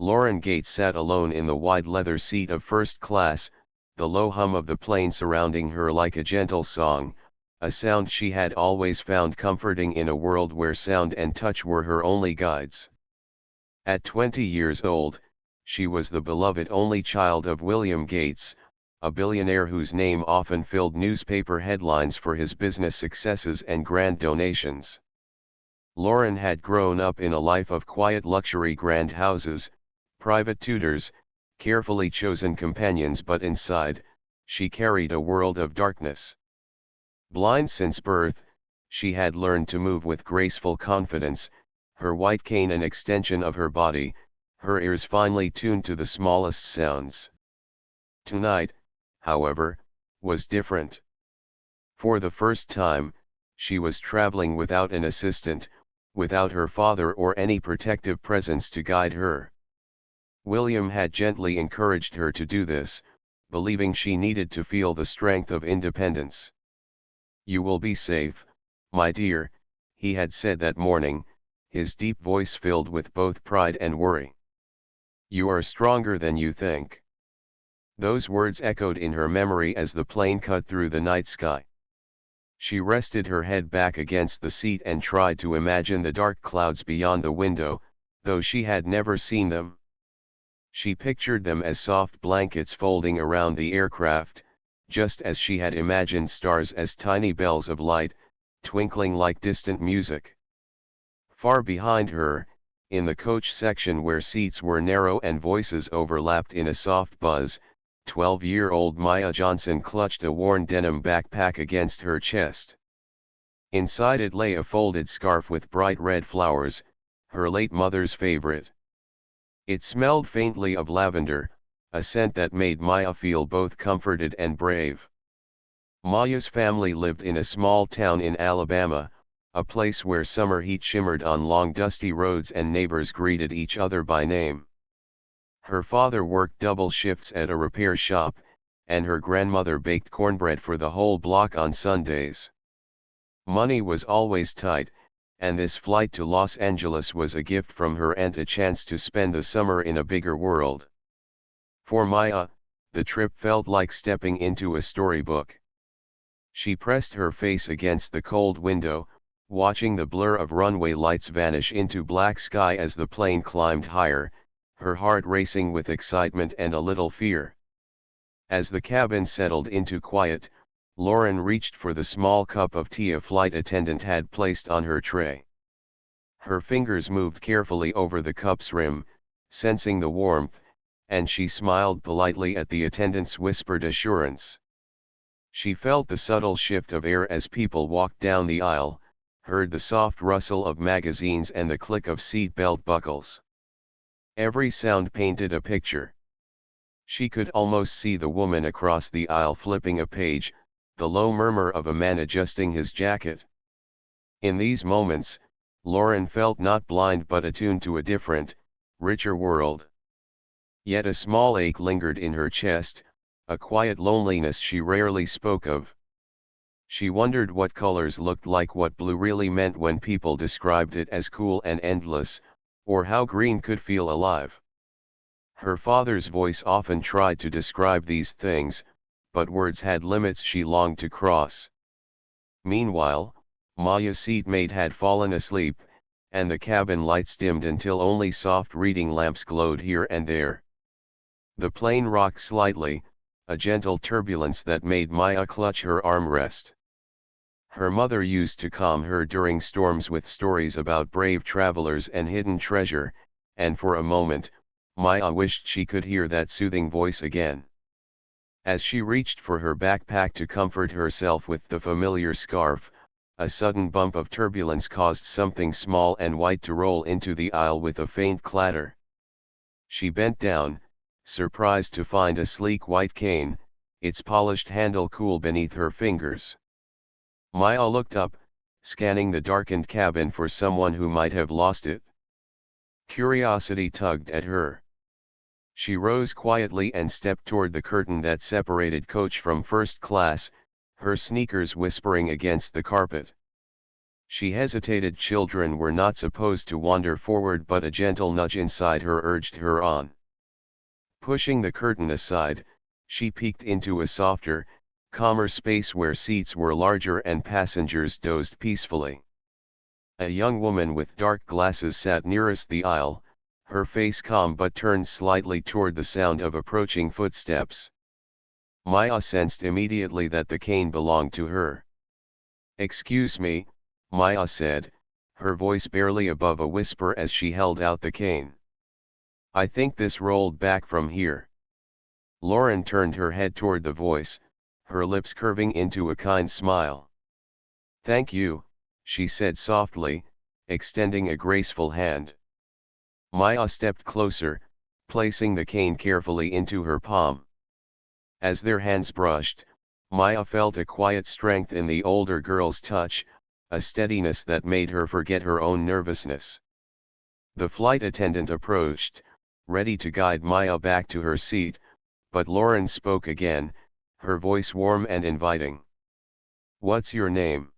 Lauren Gates sat alone in the wide leather seat of first class, the low hum of the plane surrounding her like a gentle song, a sound she had always found comforting in a world where sound and touch were her only guides. At 20 years old, she was the beloved only child of William Gates, a billionaire whose name often filled newspaper headlines for his business successes and grand donations. Lauren had grown up in a life of quiet luxury, grand houses, private tutors, carefully chosen companions, but inside, she carried a world of darkness. Blind since birth, she had learned to move with graceful confidence, her white cane an extension of her body, her ears finely tuned to the smallest sounds. Tonight, however, was different. For the first time, she was traveling without an assistant, without her father or any protective presence to guide her. William had gently encouraged her to do this, believing she needed to feel the strength of independence. "You will be safe, my dear," he had said that morning, his deep voice filled with both pride and worry. "You are stronger than you think." Those words echoed in her memory as the plane cut through the night sky. She rested her head back against the seat and tried to imagine the dark clouds beyond the window, though she had never seen them. She pictured them as soft blankets folding around the aircraft, just as she had imagined stars as tiny bells of light, twinkling like distant music. Far behind her, in the coach section where seats were narrow and voices overlapped in a soft buzz, 12-year-old Maya Johnson clutched a worn denim backpack against her chest. Inside it lay a folded scarf with bright red flowers, her late mother's favorite. It smelled faintly of lavender, a scent that made Maya feel both comforted and brave. Maya's family lived in a small town in Alabama, a place where summer heat shimmered on long dusty roads and neighbors greeted each other by name. Her father worked double shifts at a repair shop, and her grandmother baked cornbread for the whole block on Sundays. Money was always tight, and this flight to Los Angeles was a gift from her aunt, a chance to spend the summer in a bigger world. For Maya, the trip felt like stepping into a storybook. She pressed her face against the cold window, watching the blur of runway lights vanish into black sky as the plane climbed higher, her heart racing with excitement and a little fear. As the cabin settled into quiet, Lauren reached for the small cup of tea a flight attendant had placed on her tray. Her fingers moved carefully over the cup's rim, sensing the warmth, and she smiled politely at the attendant's whispered assurance. She felt the subtle shift of air as people walked down the aisle, heard the soft rustle of magazines and the click of seat belt buckles. Every sound painted a picture. She could almost see the woman across the aisle flipping a page, the low murmur of a man adjusting his jacket. In these moments, Lauren felt not blind but attuned to a different, richer world. Yet a small ache lingered in her chest, a quiet loneliness she rarely spoke of. She wondered what colors looked like, what blue really meant when people described it as cool and endless, or how green could feel alive. Her father's voice often tried to describe these things, but words had limits she longed to cross. Meanwhile, Maya's seatmate had fallen asleep, and the cabin lights dimmed until only soft reading lamps glowed here and there. The plane rocked slightly, a gentle turbulence that made Maya clutch her armrest. Her mother used to calm her during storms with stories about brave travelers and hidden treasure, and for a moment, Maya wished she could hear that soothing voice again. As she reached for her backpack to comfort herself with the familiar scarf, a sudden bump of turbulence caused something small and white to roll into the aisle with a faint clatter. She bent down, surprised to find a sleek white cane, its polished handle cool beneath her fingers. Maya looked up, scanning the darkened cabin for someone who might have lost it. Curiosity tugged at her. She rose quietly and stepped toward the curtain that separated coach from first class, her sneakers whispering against the carpet. She hesitated. Children were not supposed to wander forward, but a gentle nudge inside her urged her on. Pushing the curtain aside, she peeked into a softer, calmer space where seats were larger and passengers dozed peacefully. A young woman with dark glasses sat nearest the aisle, her face calm but turned slightly toward the sound of approaching footsteps. Maya sensed immediately that the cane belonged to her. "Excuse me," Maya said, her voice barely above a whisper as she held out the cane. "I think this rolled back from here." Lauren turned her head toward the voice, her lips curving into a kind smile. "Thank you," she said softly, extending a graceful hand. Maya stepped closer, placing the cane carefully into her palm. As their hands brushed, Maya felt a quiet strength in the older girl's touch, a steadiness that made her forget her own nervousness. The flight attendant approached, ready to guide Maya back to her seat, but Lauren spoke again, her voice warm and inviting. "What's your name?"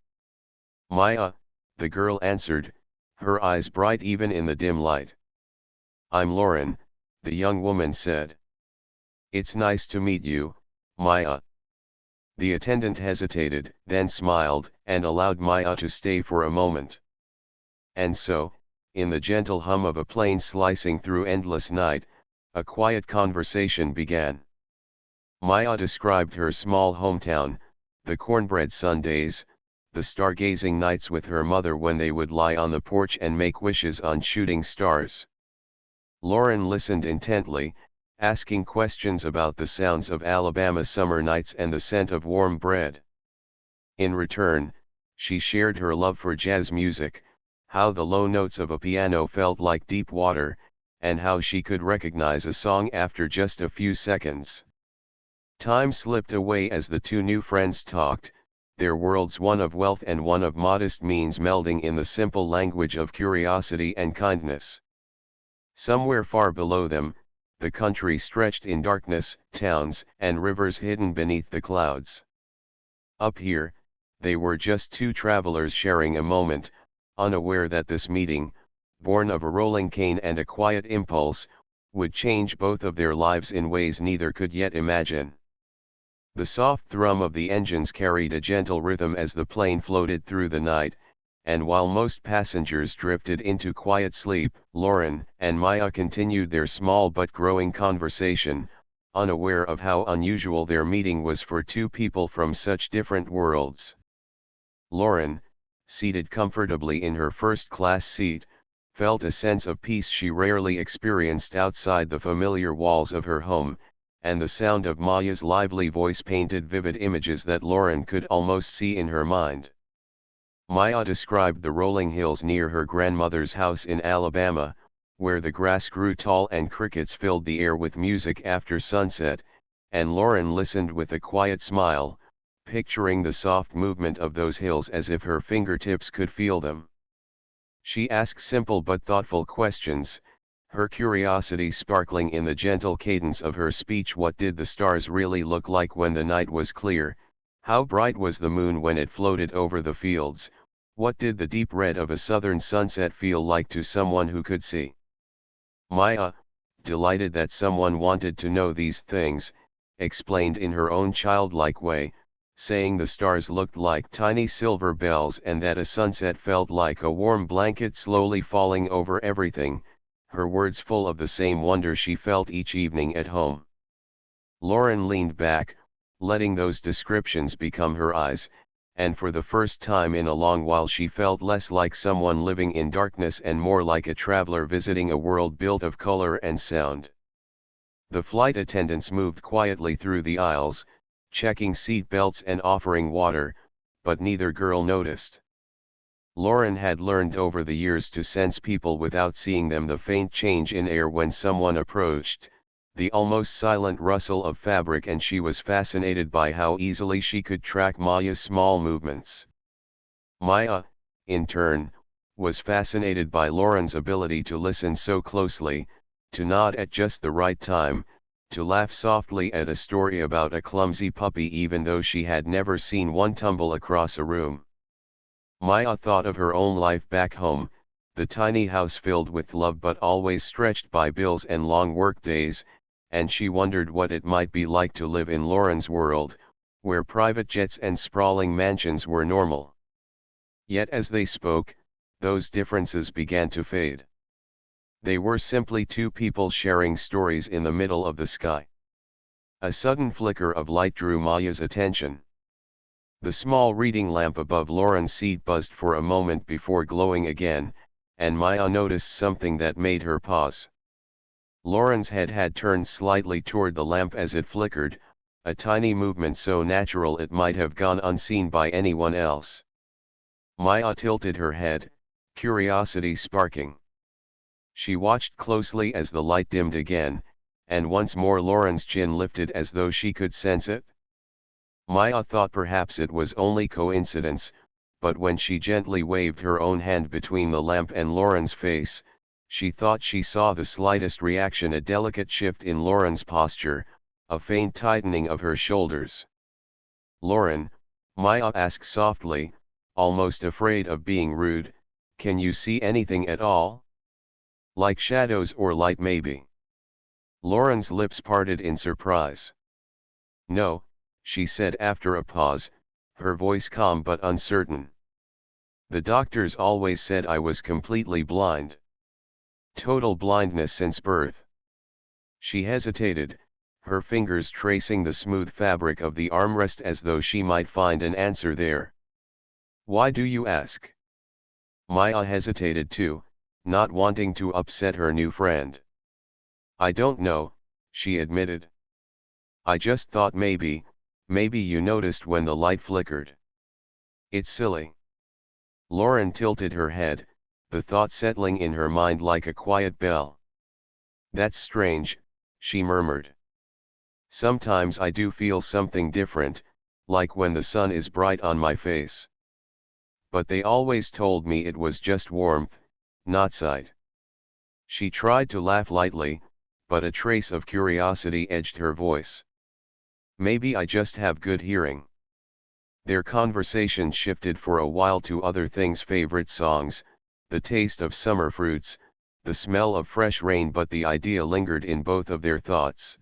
"Maya," the girl answered, her eyes bright even in the dim light. "I'm Lauren," the young woman said. "It's nice to meet you, Maya." The attendant hesitated, then smiled, and allowed Maya to stay for a moment. And so, in the gentle hum of a plane slicing through endless night, a quiet conversation began. Maya described her small hometown, the cornbread Sundays, the stargazing nights with her mother when they would lie on the porch and make wishes on shooting stars. Lauren listened intently, asking questions about the sounds of Alabama summer nights and the scent of warm bread. In return, she shared her love for jazz music, how the low notes of a piano felt like deep water, and how she could recognize a song after just a few seconds. Time slipped away as the two new friends talked, their worlds, one of wealth and one of modest means, melding in the simple language of curiosity and kindness. Somewhere far below them, the country stretched in darkness, towns and rivers hidden beneath the clouds. Up here, they were just two travelers sharing a moment, unaware that this meeting, born of a rolling cane and a quiet impulse, would change both of their lives in ways neither could yet imagine. The soft thrum of the engines carried a gentle rhythm as the plane floated through the night, and while most passengers drifted into quiet sleep, Lauren and Maya continued their small but growing conversation, unaware of how unusual their meeting was for two people from such different worlds. Lauren, seated comfortably in her first-class seat, felt a sense of peace she rarely experienced outside the familiar walls of her home, and the sound of Maya's lively voice painted vivid images that Lauren could almost see in her mind. Maya described the rolling hills near her grandmother's house in Alabama, where the grass grew tall and crickets filled the air with music after sunset, and Lauren listened with a quiet smile, picturing the soft movement of those hills as if her fingertips could feel them. She asked simple but thoughtful questions, her curiosity sparkling in the gentle cadence of her speech. What did the stars really look like when the night was clear? How bright was the moon when it floated over the fields? What did the deep red of a southern sunset feel like to someone who could see? Maya, delighted that someone wanted to know these things, explained in her own childlike way, saying the stars looked like tiny silver bells and that a sunset felt like a warm blanket slowly falling over everything, her words full of the same wonder she felt each evening at home. Lauren leaned back, letting those descriptions become her eyes, and for the first time in a long while she felt less like someone living in darkness and more like a traveler visiting a world built of color and sound. The flight attendants moved quietly through the aisles, checking seat belts and offering water, but neither girl noticed. Lauren had learned over the years to sense people without seeing them, the faint change in air when someone approached, the almost silent rustle of fabric, and she was fascinated by how easily she could track Maya's small movements. Maya, in turn, was fascinated by Lauren's ability to listen so closely, to nod at just the right time, to laugh softly at a story about a clumsy puppy even though she had never seen one tumble across a room. Maya thought of her own life back home, the tiny house filled with love but always stretched by bills and long work days, and she wondered what it might be like to live in Lauren's world, where private jets and sprawling mansions were normal. Yet as they spoke, those differences began to fade. They were simply two people sharing stories in the middle of the sky. A sudden flicker of light drew Maya's attention. The small reading lamp above Lauren's seat buzzed for a moment before glowing again, and Maya noticed something that made her pause. Lauren's head had turned slightly toward the lamp as it flickered, a tiny movement so natural it might have gone unseen by anyone else. Maya tilted her head, curiosity sparking. She watched closely as the light dimmed again, and once more Lauren's chin lifted as though she could sense it. Maya thought perhaps it was only coincidence, but when she gently waved her own hand between the lamp and Lauren's face, she thought she saw the slightest reaction, a delicate shift in Lauren's posture, a faint tightening of her shoulders. "Lauren," Maya asked softly, almost afraid of being rude, "can you see anything at all? Like shadows or light maybe?" Lauren's lips parted in surprise. "No," she said after a pause, her voice calm but uncertain. "The doctors always said I was completely blind. Total blindness since birth." She hesitated, her fingers tracing the smooth fabric of the armrest as though she might find an answer there. "Why do you ask?" Maya hesitated too, not wanting to upset her new friend. "I don't know," she admitted. "I just thought maybe you noticed when the light flickered." "It's silly." Lauren tilted her head, the thought settling in her mind like a quiet bell. "That's strange," she murmured. "Sometimes I do feel something different, like when the sun is bright on my face. But they always told me it was just warmth, not sight." She tried to laugh lightly, but a trace of curiosity edged her voice. "Maybe I just have good hearing." Their conversation shifted for a while to other things: favorite songs, the taste of summer fruits, the smell of fresh rain, but the idea lingered in both of their thoughts.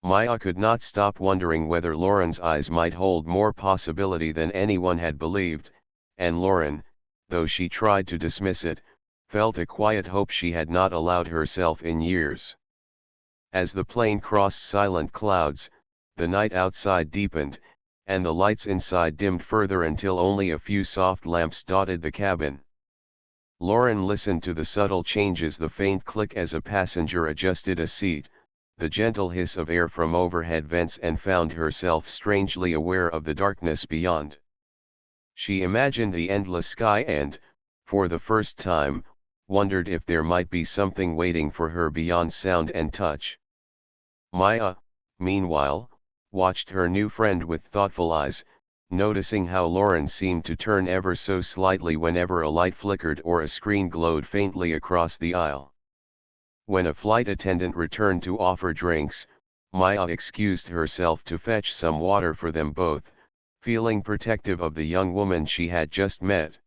Maya could not stop wondering whether Lauren's eyes might hold more possibility than anyone had believed, and Lauren, though she tried to dismiss it, felt a quiet hope she had not allowed herself in years. As the plane crossed silent clouds, the night outside deepened, and the lights inside dimmed further until only a few soft lamps dotted the cabin. Lauren listened to the subtle changes: the faint click as a passenger adjusted a seat, the gentle hiss of air from overhead vents, and found herself strangely aware of the darkness beyond. She imagined the endless sky and, for the first time, wondered if there might be something waiting for her beyond sound and touch. Maya, meanwhile, watched her new friend with thoughtful eyes, noticing how Lauren seemed to turn ever so slightly whenever a light flickered or a screen glowed faintly across the aisle. When a flight attendant returned to offer drinks, Maya excused herself to fetch some water for them both, feeling protective of the young woman she had just met.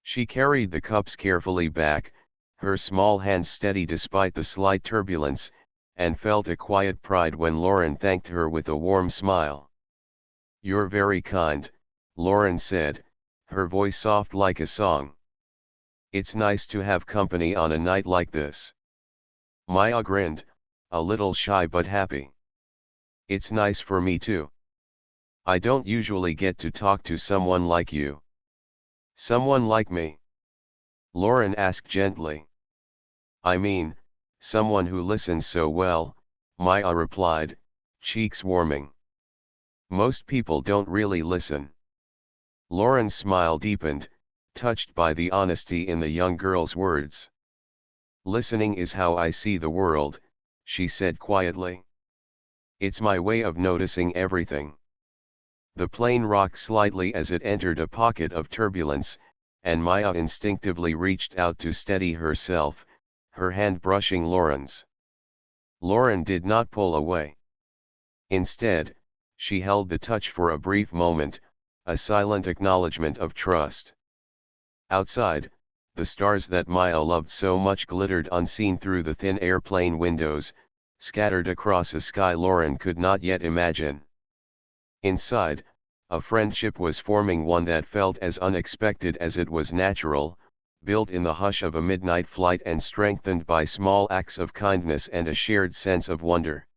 She carried the cups carefully back, her small hands steady despite the slight turbulence, and felt a quiet pride when Lauren thanked her with a warm smile. "You're very kind," Lauren said, her voice soft like a song. "It's nice to have company on a night like this." Maya grinned, a little shy but happy. "It's nice for me too. I don't usually get to talk to someone like you." "Someone like me?" Lauren asked gently. "I mean, someone who listens so well," Maya replied, cheeks warming. "Most people don't really listen." Lauren's smile deepened, touched by the honesty in the young girl's words. "Listening is how I see the world," she said quietly. "It's my way of noticing everything." The plane rocked slightly as it entered a pocket of turbulence, and Maya instinctively reached out to steady herself, her hand brushing Lauren's. Lauren did not pull away. Instead, she held the touch for a brief moment, a silent acknowledgement of trust. Outside, the stars that Maya loved so much glittered unseen through the thin airplane windows, scattered across a sky Lauren could not yet imagine. Inside, a friendship was forming, one that felt as unexpected as it was natural, built in the hush of a midnight flight and strengthened by small acts of kindness and a shared sense of wonder.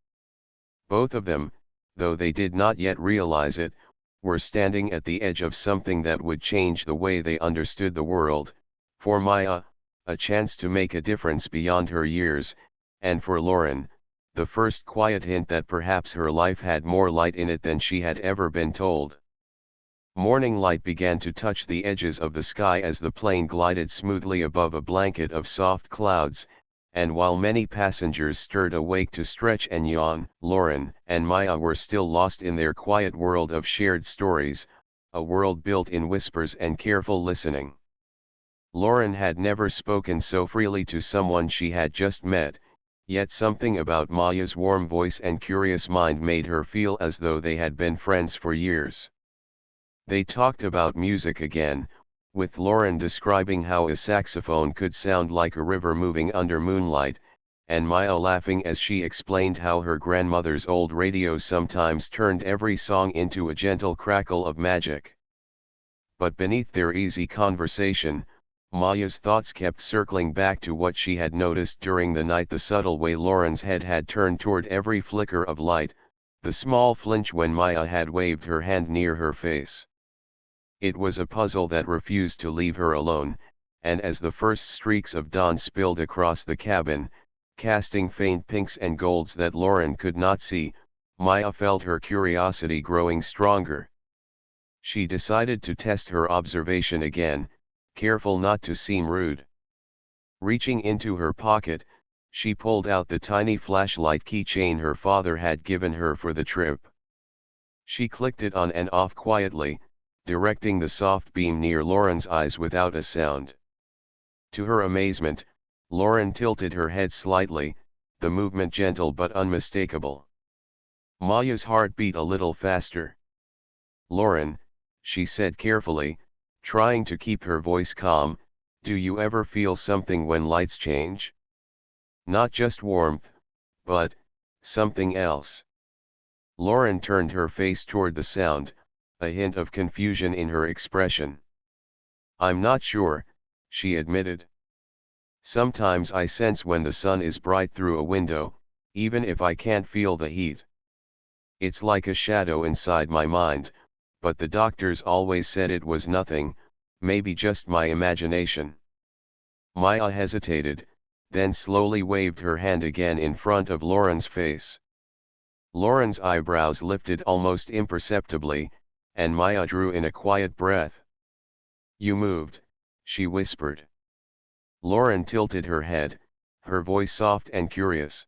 Both of them, though they did not yet realize it, were standing at the edge of something that would change the way they understood the world. For Maya, a chance to make a difference beyond her years, and for Lauren, the first quiet hint that perhaps her life had more light in it than she had ever been told. Morning light began to touch the edges of the sky as the plane glided smoothly above a blanket of soft clouds, and while many passengers stirred awake to stretch and yawn, Lauren and Maya were still lost in their quiet world of shared stories, a world built in whispers and careful listening. Lauren had never spoken so freely to someone she had just met, yet something about Maya's warm voice and curious mind made her feel as though they had been friends for years. They talked about music again, with Lauren describing how a saxophone could sound like a river moving under moonlight, and Maya laughing as she explained how her grandmother's old radio sometimes turned every song into a gentle crackle of magic. But beneath their easy conversation, Maya's thoughts kept circling back to what she had noticed during the night: the subtle way Lauren's head had turned toward every flicker of light, the small flinch when Maya had waved her hand near her face. It was a puzzle that refused to leave her alone, and as the first streaks of dawn spilled across the cabin, casting faint pinks and golds that Lauren could not see, Maya felt her curiosity growing stronger. She decided to test her observation again, careful not to seem rude. Reaching into her pocket, she pulled out the tiny flashlight keychain her father had given her for the trip. She clicked it on and off quietly, directing the soft beam near Lauren's eyes without a sound. To her amazement, Lauren tilted her head slightly, the movement gentle but unmistakable. Maya's heart beat a little faster. "Lauren," she said carefully, trying to keep her voice calm, "do you ever feel something when lights change? Not just warmth, but something else?" Lauren turned her face toward the sound, a hint of confusion in her expression. "I'm not sure," she admitted. "Sometimes I sense when the sun is bright through a window, even if I can't feel the heat. It's like a shadow inside my mind, but the doctors always said it was nothing, maybe just my imagination." Maya hesitated, then slowly waved her hand again in front of Lauren's face. Lauren's eyebrows lifted almost imperceptibly, and Maya drew in a quiet breath. "You moved," she whispered. Lauren tilted her head, her voice soft and curious.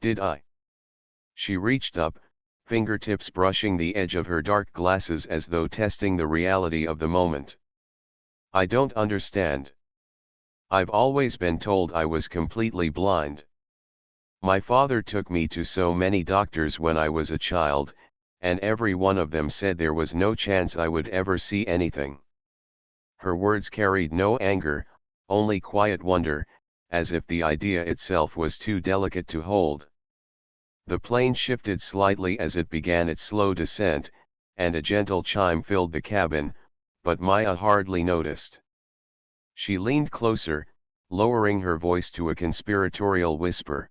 "Did I?" She reached up, fingertips brushing the edge of her dark glasses as though testing the reality of the moment. "I don't understand. I've always been told I was completely blind. My father took me to so many doctors when I was a child, and every one of them said there was no chance I would ever see anything." Her words carried no anger, only quiet wonder, as if the idea itself was too delicate to hold. The plane shifted slightly as it began its slow descent, and a gentle chime filled the cabin, but Maya hardly noticed. She leaned closer, lowering her voice to a conspiratorial whisper.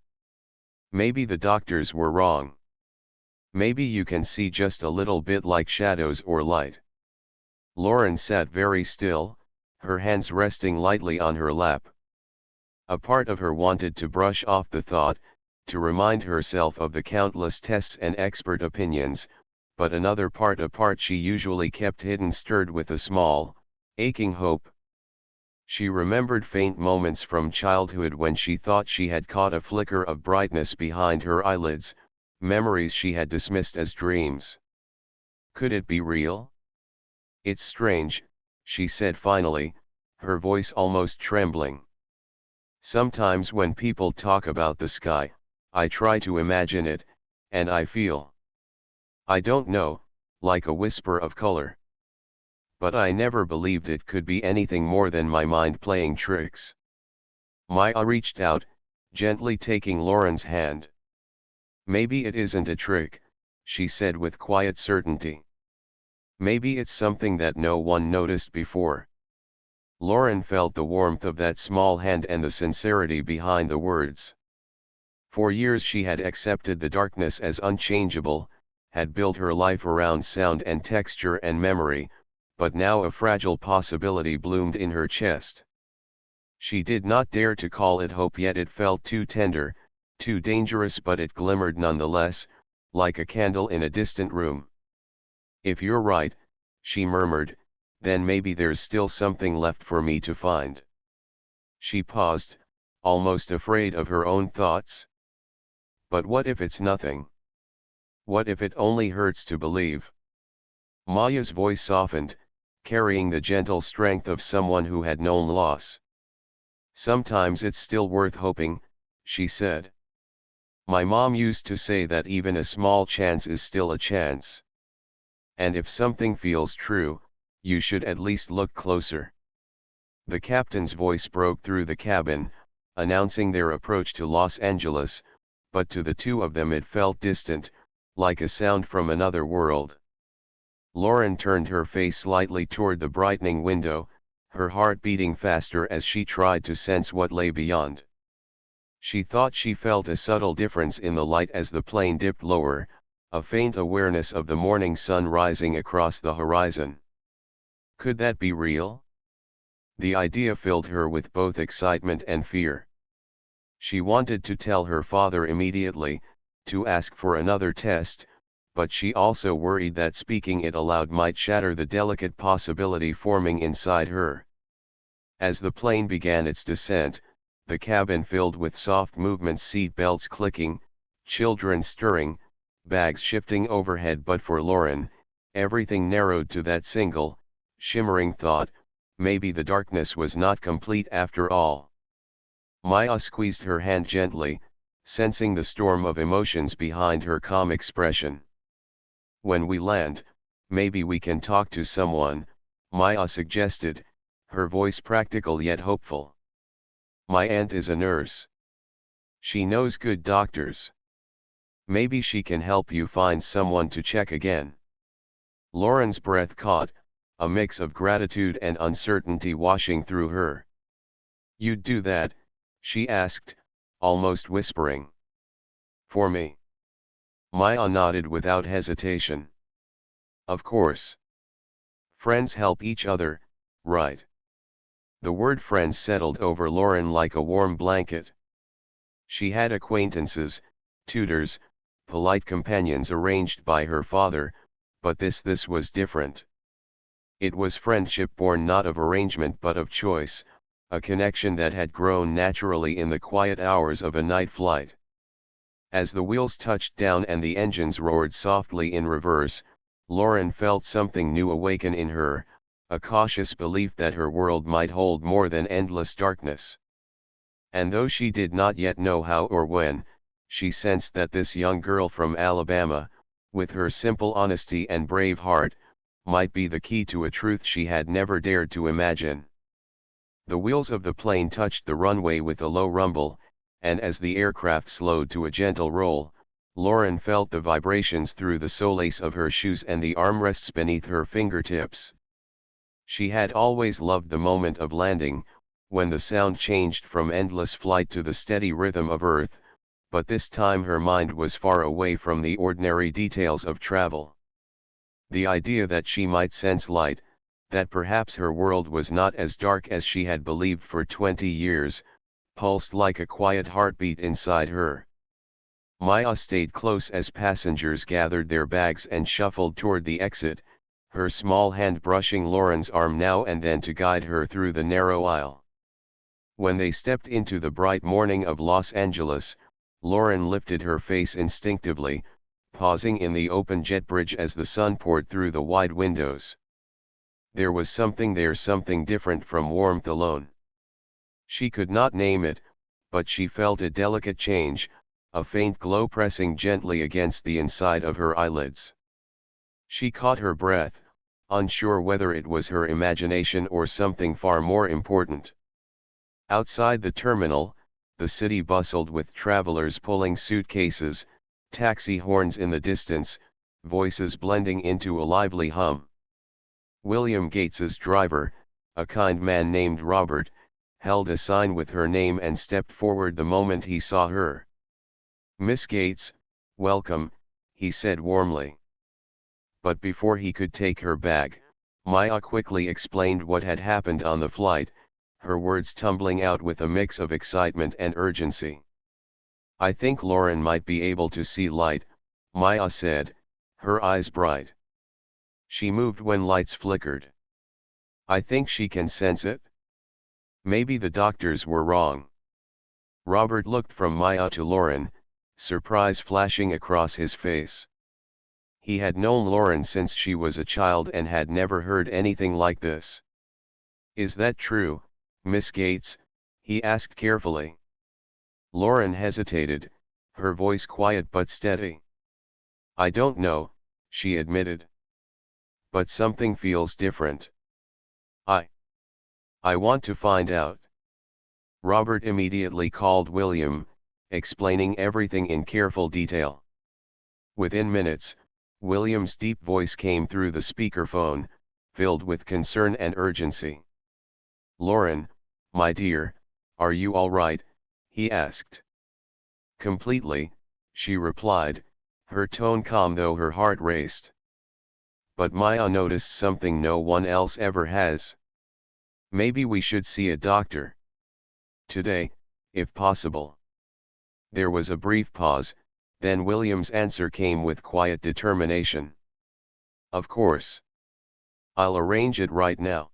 "Maybe the doctors were wrong. Maybe you can see just a little bit like shadows or light." Lauren sat very still, her hands resting lightly on her lap. A part of her wanted to brush off the thought, to remind herself of the countless tests and expert opinions, but another part, a part she usually kept hidden, stirred with a small, aching hope. She remembered faint moments from childhood when she thought she had caught a flicker of brightness behind her eyelids, memories she had dismissed as dreams. Could it be real? "It's strange," she said finally, her voice almost trembling. "Sometimes when people talk about the sky, I try to imagine it, and I feel, I don't know, like a whisper of color. But I never believed it could be anything more than my mind playing tricks. Maya reached out, gently taking Lauren's hand. Maybe it isn't a trick, she said with quiet certainty. Maybe it's something that no one noticed before. Lauren felt the warmth of that small hand and the sincerity behind the words. For years she had accepted the darkness as unchangeable, had built her life around sound and texture and memory, but now a fragile possibility bloomed in her chest. She did not dare to call it hope, yet it felt too tender, too dangerous, but it glimmered nonetheless, like a candle in a distant room. If you're right, she murmured, then maybe there's still something left for me to find. She paused, almost afraid of her own thoughts. But what if it's nothing? What if it only hurts to believe? Maya's voice softened, carrying the gentle strength of someone who had known loss. Sometimes it's still worth hoping, she said. My mom used to say that even a small chance is still a chance. And if something feels true, you should at least look closer. The captain's voice broke through the cabin, announcing their approach to Los Angeles, but to the two of them it felt distant, like a sound from another world. Lauren turned her face slightly toward the brightening window, her heart beating faster as she tried to sense what lay beyond. She thought she felt a subtle difference in the light as the plane dipped lower, a faint awareness of the morning sun rising across the horizon. Could that be real? The idea filled her with both excitement and fear. She wanted to tell her father immediately, to ask for another test, but she also worried that speaking it aloud might shatter the delicate possibility forming inside her. As the plane began its descent, the cabin filled with soft movements, seat belts clicking, children stirring, bags shifting overhead, but for Lauren, everything narrowed to that single, shimmering thought: maybe the darkness was not complete after all. Maya squeezed her hand gently, sensing the storm of emotions behind her calm expression. When we land, maybe we can talk to someone, Maya suggested, her voice practical yet hopeful. My aunt is a nurse. She knows good doctors. Maybe she can help you find someone to check again. Lauren's breath caught, a mix of gratitude and uncertainty washing through her. You'd do that? She asked, almost whispering. For me? Maya nodded without hesitation. Of course. Friends help each other, right? The word friends settled over Lauren like a warm blanket. She had acquaintances, tutors, polite companions arranged by her father, but this was different. It was friendship born not of arrangement but of choice, a connection that had grown naturally in the quiet hours of a night flight. As the wheels touched down and the engines roared softly in reverse, Lauren felt something new awaken in her, a cautious belief that her world might hold more than endless darkness. And though she did not yet know how or when, she sensed that this young girl from Alabama, with her simple honesty and brave heart, might be the key to a truth she had never dared to imagine. The wheels of the plane touched the runway with a low rumble, and as the aircraft slowed to a gentle roll, Lauren felt the vibrations through the solace of her shoes and the armrests beneath her fingertips. She had always loved the moment of landing, when the sound changed from endless flight to the steady rhythm of Earth, but this time her mind was far away from the ordinary details of travel. The idea that she might sense light, that perhaps her world was not as dark as she had believed for 20 years, pulsed like a quiet heartbeat inside her. Maya stayed close as passengers gathered their bags and shuffled toward the exit, her small hand brushing Lauren's arm now and then to guide her through the narrow aisle. When they stepped into the bright morning of Los Angeles, Lauren lifted her face instinctively, pausing in the open jet bridge as the sun poured through the wide windows. There was something there, something different from warmth alone. She could not name it, but she felt a delicate change, a faint glow pressing gently against the inside of her eyelids. She caught her breath, unsure whether it was her imagination or something far more important. Outside the terminal, the city bustled with travelers pulling suitcases, taxi horns in the distance, voices blending into a lively hum. William Gates's driver, a kind man named Robert, held a sign with her name and stepped forward the moment he saw her. "Miss Gates, welcome," he said warmly. But before he could take her bag, Maya quickly explained what had happened on the flight, her words tumbling out with a mix of excitement and urgency. "I think Lauren might be able to see light," Maya said, her eyes bright. "She moved when lights flickered. I think she can sense it. Maybe the doctors were wrong." Robert looked from Maya to Lauren, surprise flashing across his face. He had known Lauren since she was a child and had never heard anything like this. "Is that true, Miss Gates?" he asked carefully. Lauren hesitated, her voice quiet but steady. "I don't know," she admitted. "But something feels different. I want to find out." Robert immediately called William, explaining everything in careful detail. Within minutes, William's deep voice came through the speakerphone, filled with concern and urgency. "Lauren, my dear, are you all right?" he asked. "Completely," she replied, her tone calm though her heart raced. But Maya noticed something no one else ever has. "Maybe we should see a doctor. Today, if possible." There was a brief pause, then William's answer came with quiet determination. "Of course. I'll arrange it right now."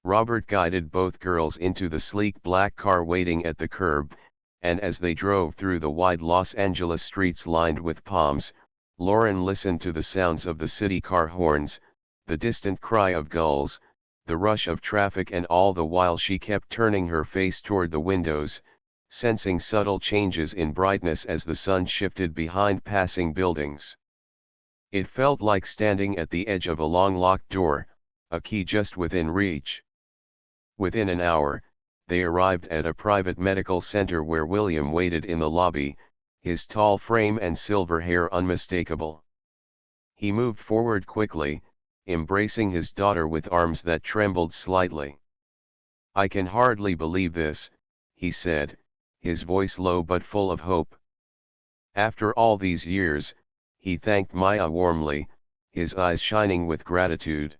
Robert guided both girls into the sleek black car waiting at the curb, and as they drove through the wide Los Angeles streets lined with palms, Lauren listened to the sounds of the city car horns, the distant cry of gulls, the rush of traffic, and all the while she kept turning her face toward the windows, sensing subtle changes in brightness as the sun shifted behind passing buildings. It felt like standing at the edge of a long locked door, a key just within reach. Within an hour, they arrived at a private medical center where William waited in the lobby, his tall frame and silver hair unmistakable. He moved forward quickly, embracing his daughter with arms that trembled slightly. "I can hardly believe this," he said, his voice low but full of hope. After all these years, he thanked Maya warmly, his eyes shining with gratitude.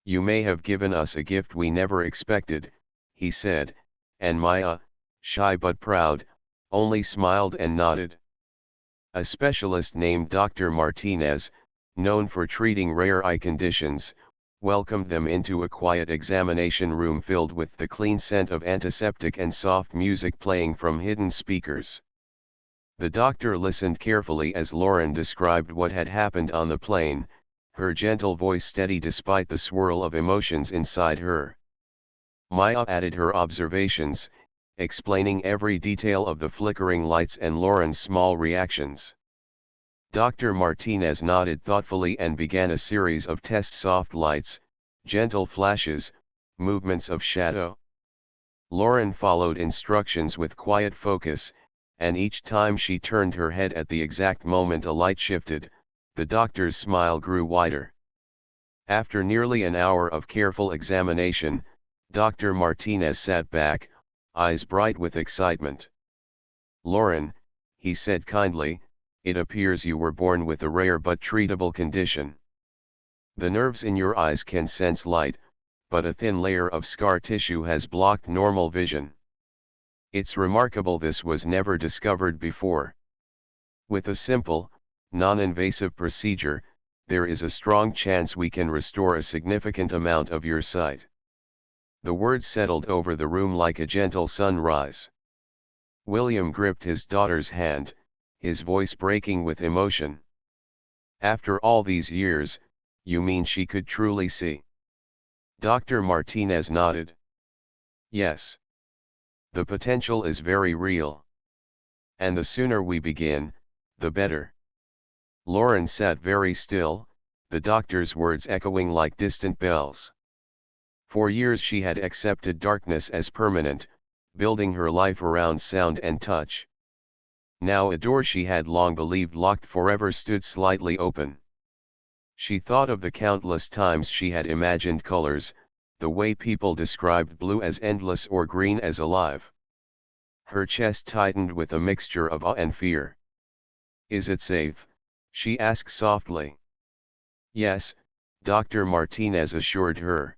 "You may have given us a gift we never expected," he said, and Maya, shy but proud, only smiled and nodded. A specialist named Dr. Martinez, known for treating rare eye conditions, welcomed them into a quiet examination room filled with the clean scent of antiseptic and soft music playing from hidden speakers. The doctor listened carefully as Lauren described what had happened on the plane, her gentle voice steady despite the swirl of emotions inside her. Maya added her observations, explaining every detail of the flickering lights and Lauren's small reactions. Dr. Martinez nodded thoughtfully and began a series of tests: soft lights, gentle flashes, movements of shadow. Lauren followed instructions with quiet focus, and each time she turned her head at the exact moment a light shifted, the doctor's smile grew wider. After nearly an hour of careful examination, Dr. Martinez sat back, eyes bright with excitement. "Lauren," he said kindly, "it appears you were born with a rare but treatable condition. The nerves in your eyes can sense light, but a thin layer of scar tissue has blocked normal vision. It's remarkable this was never discovered before. With a simple, non-invasive procedure, there is a strong chance we can restore a significant amount of your sight." The words settled over the room like a gentle sunrise. William gripped his daughter's hand, his voice breaking with emotion. "After all these years, you mean she could truly see?" Dr. Martinez nodded. "Yes. The potential is very real. And the sooner we begin, the better." Lauren sat very still, the doctor's words echoing like distant bells. For years she had accepted darkness as permanent, building her life around sound and touch. Now a door she had long believed locked forever stood slightly open. She thought of the countless times she had imagined colors, the way people described blue as endless or green as alive. Her chest tightened with a mixture of awe and fear. "Is it safe?" she asked softly. "Yes," Dr. Martinez assured her.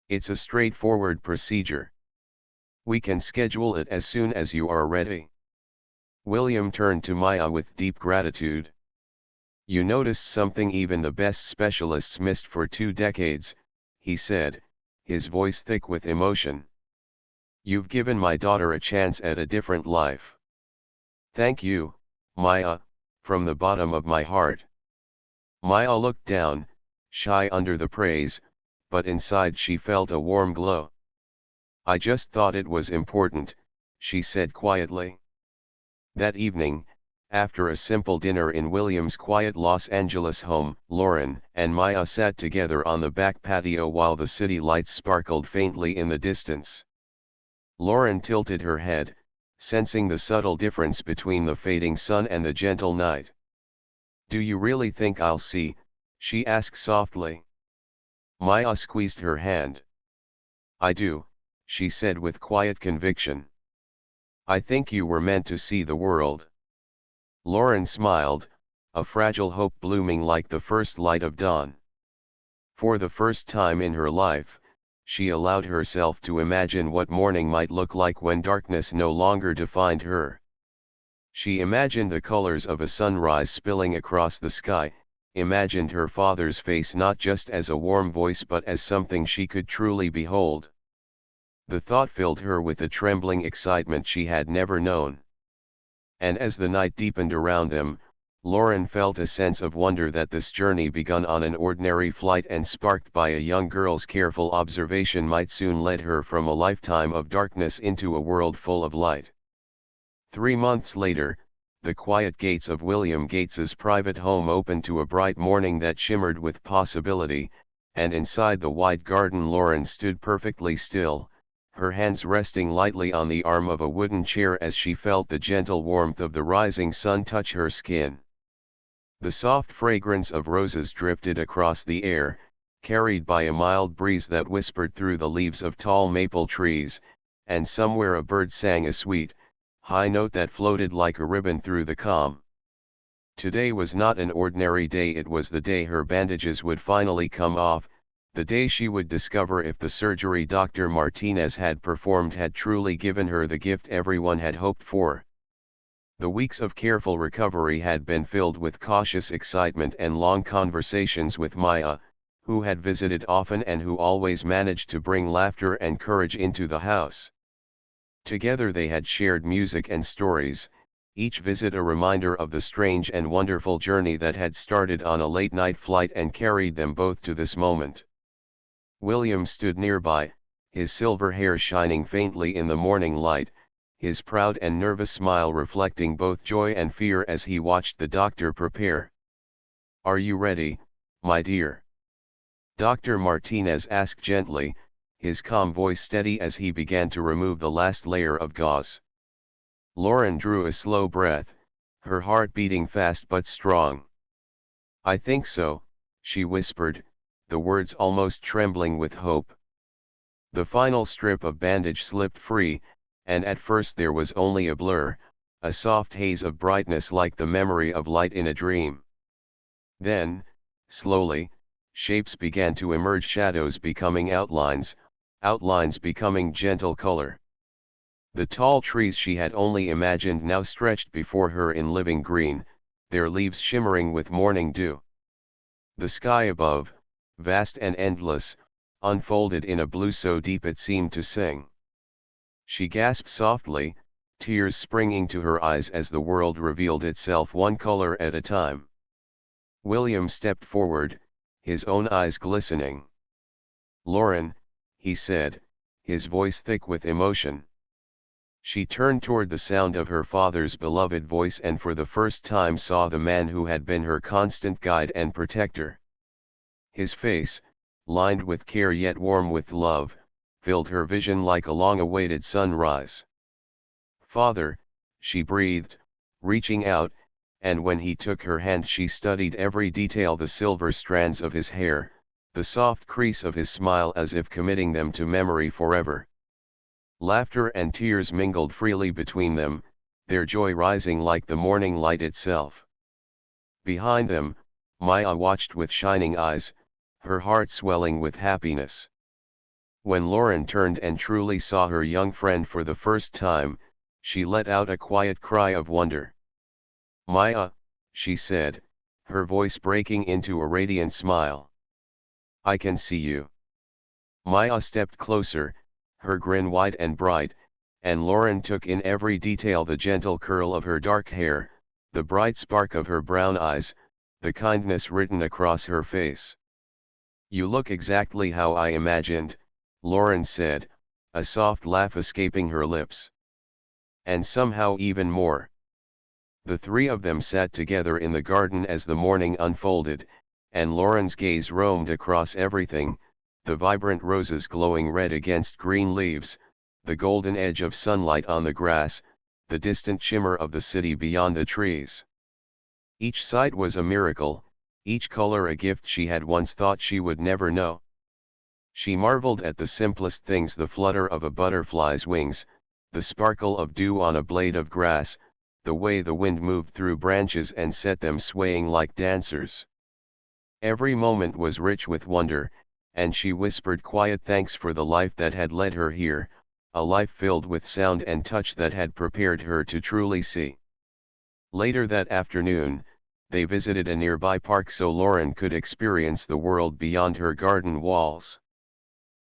"It's a straightforward procedure. We can schedule it as soon as you are ready." William turned to Maya with deep gratitude. "You noticed something even the best specialists missed for 2 decades, he said, his voice thick with emotion. "You've given my daughter a chance at a different life." "Thank you, Maya, from the bottom of my heart." Maya looked down, shy under the praise, but inside she felt a warm glow. "I just thought it was important," she said quietly. That evening, after a simple dinner in William's quiet Los Angeles home, Lauren and Maya sat together on the back patio while the city lights sparkled faintly in the distance. Lauren tilted her head, sensing the subtle difference between the fading sun and the gentle night. "Do you really think I'll see?" she asked softly. Maya squeezed her hand. "I do," she said with quiet conviction. "I think you were meant to see the world." Lauren smiled, a fragile hope blooming like the first light of dawn. For the first time in her life, she allowed herself to imagine what morning might look like when darkness no longer defined her. She imagined the colors of a sunrise spilling across the sky, imagined her father's face not just as a warm voice but as something she could truly behold. The thought filled her with a trembling excitement she had never known. And as the night deepened around them, Lauren felt a sense of wonder that this journey begun on an ordinary flight and sparked by a young girl's careful observation might soon lead her from a lifetime of darkness into a world full of light. 3 months later, the quiet gates of William Gates's private home opened to a bright morning that shimmered with possibility, and inside the wide garden Lauren stood perfectly still, her hands resting lightly on the arm of a wooden chair as she felt the gentle warmth of the rising sun touch her skin. The soft fragrance of roses drifted across the air, carried by a mild breeze that whispered through the leaves of tall maple trees, and somewhere a bird sang a sweet, high note that floated like a ribbon through the calm. Today was not an ordinary day. It was the day her bandages would finally come off, the day she would discover if the surgery Dr. Martinez had performed had truly given her the gift everyone had hoped for. The weeks of careful recovery had been filled with cautious excitement and long conversations with Maya, who had visited often and who always managed to bring laughter and courage into the house. Together they had shared music and stories, each visit a reminder of the strange and wonderful journey that had started on a late-night flight and carried them both to this moment. William stood nearby, his silver hair shining faintly in the morning light, his proud and nervous smile reflecting both joy and fear as he watched the doctor prepare. "Are you ready, my dear?" Dr. Martinez asked gently, his calm voice steady as he began to remove the last layer of gauze. Lauren drew a slow breath, her heart beating fast but strong. "I think so," she whispered, the words almost trembling with hope. The final strip of bandage slipped free, and at first there was only a blur, a soft haze of brightness like the memory of light in a dream. Then, slowly, shapes began to emerge, shadows becoming outlines, outlines becoming gentle color. The tall trees she had only imagined now stretched before her in living green, their leaves shimmering with morning dew. The sky above, vast and endless, unfolded in a blue so deep it seemed to sing. She gasped softly, tears springing to her eyes as the world revealed itself one color at a time. William stepped forward, his own eyes glistening. "Lauren," he said, his voice thick with emotion. She turned toward the sound of her father's beloved voice and for the first time saw the man who had been her constant guide and protector. His face, lined with care yet warm with love, filled her vision like a long-awaited sunrise. "Father," she breathed, reaching out, and when he took her hand she studied every detail: the silver strands of his hair, the soft crease of his smile, as if committing them to memory forever. Laughter and tears mingled freely between them, their joy rising like the morning light itself. Behind them, Maya watched with shining eyes, her heart swelling with happiness. When Lauren turned and truly saw her young friend for the first time, she let out a quiet cry of wonder. "Maya," she said, her voice breaking into a radiant smile. "I can see you." Maya stepped closer, her grin wide and bright, and Lauren took in every detail: the gentle curl of her dark hair, the bright spark of her brown eyes, the kindness written across her face. "You look exactly how I imagined," Lauren said, a soft laugh escaping her lips. "And somehow even more." The three of them sat together in the garden as the morning unfolded, and Lauren's gaze roamed across everything: the vibrant roses glowing red against green leaves, the golden edge of sunlight on the grass, the distant shimmer of the city beyond the trees. Each sight was a miracle, each color a gift she had once thought she would never know. She marveled at the simplest things: the flutter of a butterfly's wings, the sparkle of dew on a blade of grass, the way the wind moved through branches and set them swaying like dancers. Every moment was rich with wonder, and she whispered quiet thanks for the life that had led her here, a life filled with sound and touch that had prepared her to truly see. Later that afternoon, they visited a nearby park so Lauren could experience the world beyond her garden walls.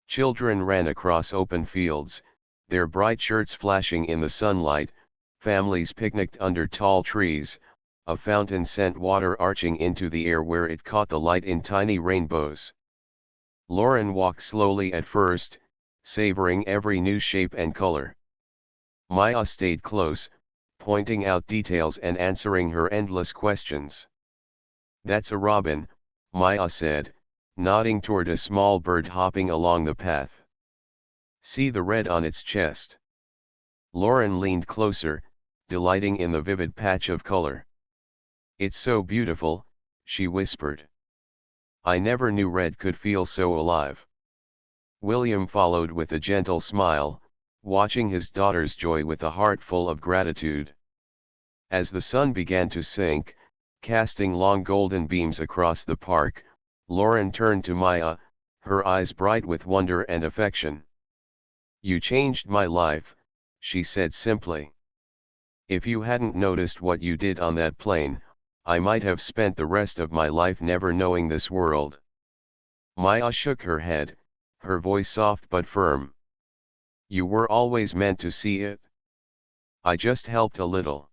Children ran across open fields, their bright shirts flashing in the sunlight, families picnicked under tall trees, a fountain sent water arching into the air where it caught the light in tiny rainbows. Lauren walked slowly at first, savoring every new shape and color. Maya stayed close, pointing out details and answering her endless questions. "That's a robin," Maya said, nodding toward a small bird hopping along the path. "See the red on its chest." Lauren leaned closer, delighting in the vivid patch of color. "It's so beautiful," she whispered. "I never knew red could feel so alive." William followed with a gentle smile, watching his daughter's joy with a heart full of gratitude. As the sun began to sink, casting long golden beams across the park, Lauren turned to Maya, her eyes bright with wonder and affection. "You changed my life," she said simply. "If you hadn't noticed what you did on that plane, I might have spent the rest of my life never knowing this world." Maya shook her head, her voice soft but firm. "You were always meant to see it. I just helped a little."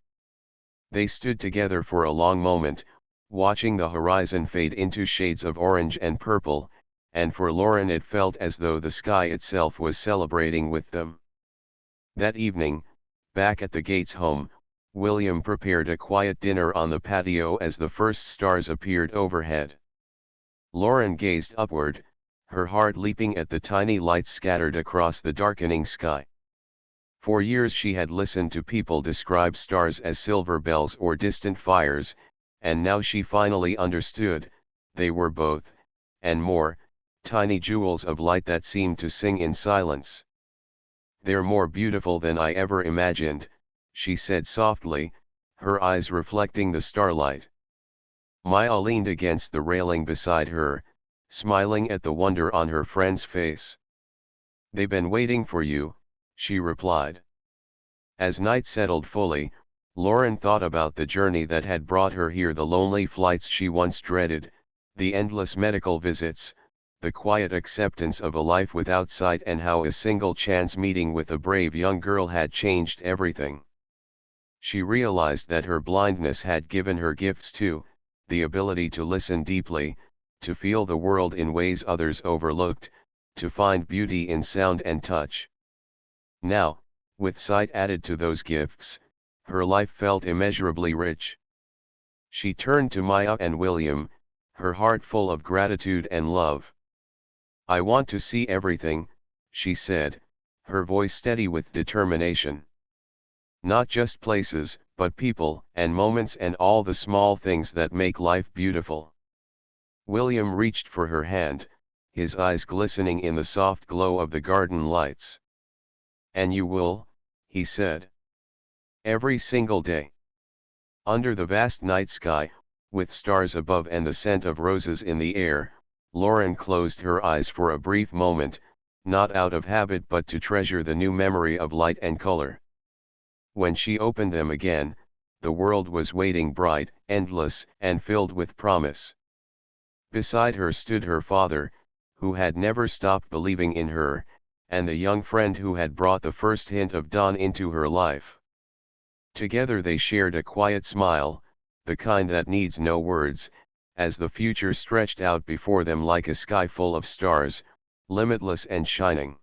They stood together for a long moment, watching the horizon fade into shades of orange and purple, and for Lauren it felt as though the sky itself was celebrating with them. That evening, back at the Gates home, William prepared a quiet dinner on the patio as the first stars appeared overhead. Lauren gazed upward, her heart leaping at the tiny lights scattered across the darkening sky. For years she had listened to people describe stars as silver bells or distant fires, and now she finally understood: they were both, and more, tiny jewels of light that seemed to sing in silence. "They're more beautiful than I ever imagined," she said softly, her eyes reflecting the starlight. Maya leaned against the railing beside her, smiling at the wonder on her friend's face. "They've been waiting for you," she replied. As night settled fully, Lauren thought about the journey that had brought her here: the lonely flights she once dreaded, the endless medical visits, the quiet acceptance of a life without sight, and how a single chance meeting with a brave young girl had changed everything. She realized that her blindness had given her gifts too: the ability to listen deeply, to feel the world in ways others overlooked, to find beauty in sound and touch. Now, with sight added to those gifts, her life felt immeasurably rich. She turned to Maya and William, her heart full of gratitude and love. "I want to see everything," she said, her voice steady with determination. "Not just places, but people and moments and all the small things that make life beautiful." William reached for her hand, his eyes glistening in the soft glow of the garden lights. "And you will," he said. "Every single day." Under the vast night sky, with stars above and the scent of roses in the air, Lauren closed her eyes for a brief moment, not out of habit but to treasure the new memory of light and color. When she opened them again, the world was waiting, bright, endless, and filled with promise. Beside her stood her father, who had never stopped believing in her, and the young friend who had brought the first hint of dawn into her life. Together they shared a quiet smile, the kind that needs no words, as the future stretched out before them like a sky full of stars, limitless and shining.